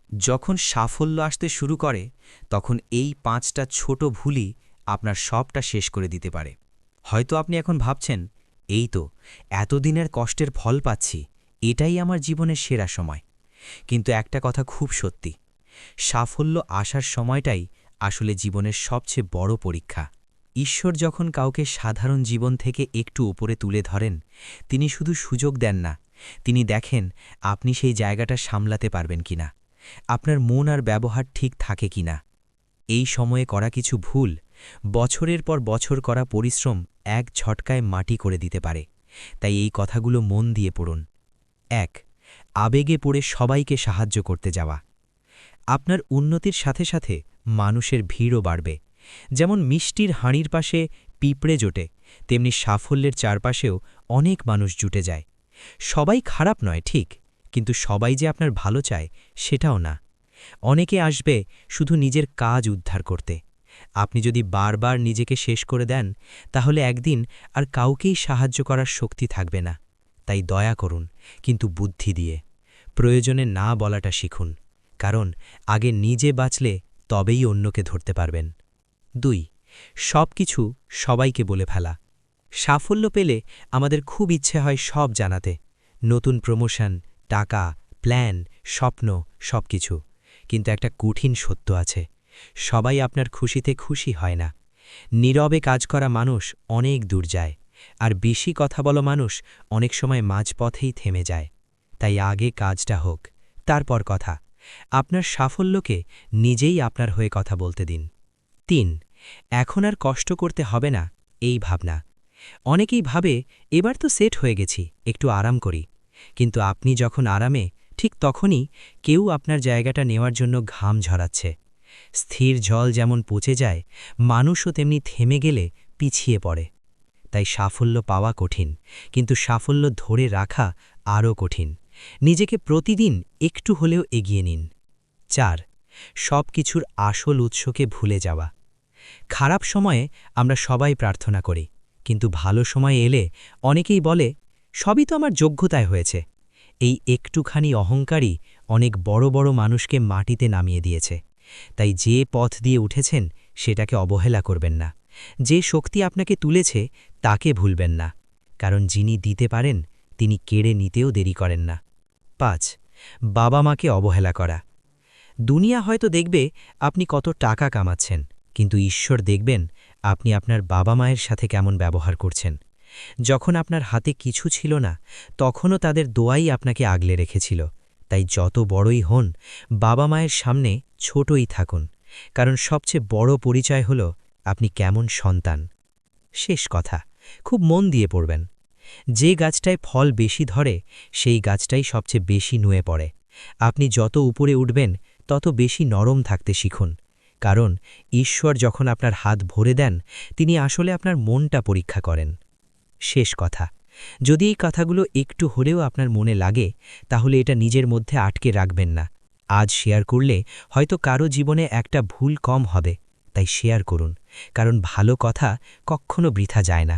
যখন সাফল্য আসতে শুরু করে তখন এই ৫টা ছোট ভুলই আপনার সবটা শেষ করে দিতে পারে। হয়তো আপনি এখন ভাবছেন, এই তো এতদিনের কষ্টের ফল পাচ্ছি, এটাই আমার জীবনের সেরা সময়। কিন্তু একটা কথা খুব সত্যি, সাফল্য আসার সময়টাই আসলে জীবনের সবচেয়ে বড় পরীক্ষা। ঈশ্বর যখন কাউকে সাধারণ জীবন থেকে একটু উপরে তুলে ধরেন, তিনি শুধু সুযোগ দেন না, তিনি দেখেন আপনি সেই জায়গাটা সামলাতে পারবেন কিনা, আপনার মন আর ব্যবহার ঠিক থাকে কিনা। এই সময়ে করা কিছু ভুল বছরের পর বছর করা পরিশ্রম এক ঝটকায় মাটি করে দিতে পারে। তাই এই কথাগুলো মন দিয়ে পড়ুন। ১. আবেগে পড়ে সবাইকে সাহায্য করতে যাওয়া। আপনার উন্নতির সাথে সাথে মানুষের ভিড়ও বাড়বে। যেমন মিষ্টির হাঁড়ির পাশে পিঁপড়ে জোটে, তেমনি সাফল্যের চারপাশেও অনেক মানুষ জুটে যায়। সবাই খারাপ নয় ঠিক, কিন্তু সবাই যে আপনার ভালো চায় সেটাও না। অনেকে আসবে শুধু নিজের কাজ উদ্ধার করতে। আপনি যদি বারবার নিজেকে শেষ করে দেন, তাহলে একদিন আর কাউকেই সাহায্য করার শক্তি থাকবে না। তাই দয়া করুন, কিন্তু বুদ্ধি দিয়ে। প্রয়োজনে না বলাটা শিখুন, কারণ আগে নিজে বাঁচলে তবেই অন্যকে ধরতে পারবেন। ২. সবকিছু সবাইকে বলে ফেলা। সাফল্য পেলে আমাদের খুব ইচ্ছে হয় সব জানাতে, নতুন প্রমোশন, টাকা, প্ল্যান, স্বপ্ন, সবকিছু। কিন্তু একটা কঠিন সত্য আছে, সবাই আপনার খুশিতে খুশি হয় না। নীরবে কাজ করা মানুষ অনেক দূর যায়, আর বেশি কথা বলা মানুষ অনেক সময় মাঝপথেই থেমে যায়। তাই আগে কাজটা হোক, তারপর কথা। আপনার সাফল্যকে নিজেই আপনার হয়ে কথা বলতে দিন। ৩. এখন আর কষ্ট করতে হবে না, এই ভাবনা। অনেকেই ভাবে, এবার তো সেট হয়ে গেছি, একটু আরাম করি। কিন্তু আপনি যখন আরামে, ঠিক তখনই কেউ আপনার জায়গাটা নেওয়ার জন্য ঘাম ঝরাচ্ছে। স্থির জল যেমন পচে যায়, মানুষও তেমনি থেমে গেলে পিছিয়ে পড়ে। তাই সাফল্য পাওয়া কঠিন, কিন্তু সাফল্য ধরে রাখা আরও কঠিন। নিজেকে প্রতিদিন একটু হলেও এগিয়ে নিন। ৪. সব কিছুর আসল উৎসকে ভুলে যাওয়া। খারাপ সময়ে আমরা সবাই প্রার্থনা করি, কিন্তু ভালো সময় এলে অনেকেই বলে, সবই তো আমার যোগ্যতায় হয়েছে। এই একটুখানি অহংকারই অনেক বড় বড় মানুষকে মাটিতে নামিয়ে দিয়েছে। তাই যে পথ দিয়ে উঠেছেন সেটাকে অবহেলা করবেন না। যে শক্তি আপনাকে তুলেছে তাকে ভুলবেন না, কারণ যিনি দিতে পারেন তিনি কেড়ে নিতেও দেরি করেন না। ৫. বাবা মাকে অবহেলা করা। দুনিয়া হয়তো দেখবে আপনি কত টাকা কামাচ্ছেন, কিন্তু ঈশ্বর দেখবেন আপনি আপনার বাবা মায়ের সাথে কেমন ব্যবহার করছেন। যখন আপনার হাতে কিছু ছিল না, তখনও তাদের দোয়াই আপনাকে আগলে রেখেছিল। তাই যত বড়ই হন, বাবা মায়ের সামনে ছোটই থাকুন, কারণ সবচেয়ে বড় পরিচয় হল আপনি কেমন সন্তান। শেষ কথা, খুব মন দিয়ে পড়বেন। যে গাছটায় ফল বেশি ধরে, সেই গাছটাই সবচেয়ে বেশি নুয়ে পড়ে। আপনি যত উপরে উঠবেন, তত বেশি নরম থাকতে শিখুন, কারণ ঈশ্বর যখন আপনার হাত ভরে দেন, তিনি আসলে আপনার মনটা পরীক্ষা করেন। শেষ কথা, যদি এই কথাগুলো একটু হলেও আপনার মনে লাগে, তাহলে এটা নিজের মধ্যে আটকে রাখবেন না। আজ শেয়ার করলে হয়তো কারো জীবনে একটা ভুল কম হবে, তাই শেয়ার করুন, কারণ ভালো কথা কখনো বৃথা যায় না।